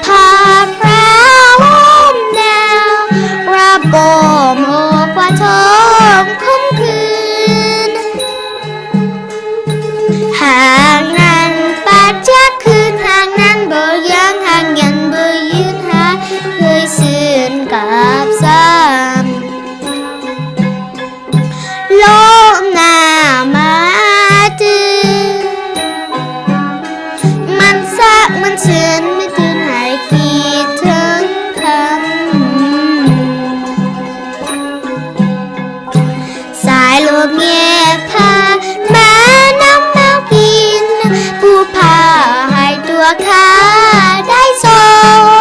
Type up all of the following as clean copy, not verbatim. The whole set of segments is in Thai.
พาพระลมหนาวระบมโอบว่าท้องคมคืนห่างนั้นปัดจักคืนห่างนั้นบ่ยังห่างยันบ่ยืนหาเคยซื่นกับซ้ำลมหนาวมาตื่นมันซักมันเชือนไม่ตื่นให้คิดถึงคำสายลมเงียบพามาน้ำเมากินผู้พาให้ตัวข้าได้ส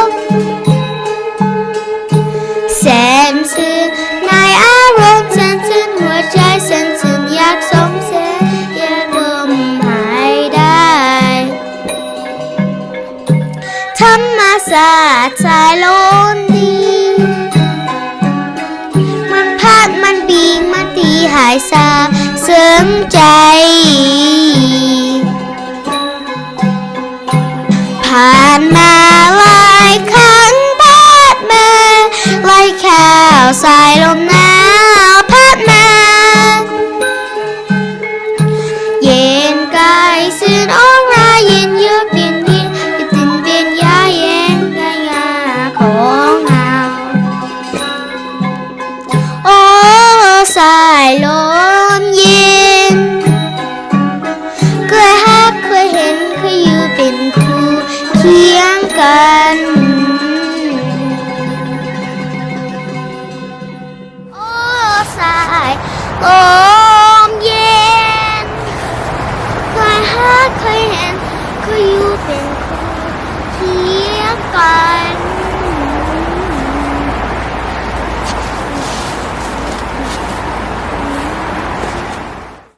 มแสนซื่นในอารมณ์แสนซื่นหัวใจแสนซื่นอยากสมแสนอยากลมหายได้ธรรมศาสตร์สายลมดีมันพัดมันบีงมันตีหายซาเสริมใจผ่านมาหลายครั้งพัดมาไล่ข่าวสายลมหนาวพัดมาเย็นกายซื่นอ่อนราเย็นเยือกเย็นเย็นตื่นเวียนยาเย็นกายาของเราโอ้สายลมเย็นเคยฮักเคยเห็นเคยอยู่เป็นคู่เคียงกันโอ้สายลมเย็นเคยฮักเคยเห็นเคยอยู่เป็นคู่เคียงกัน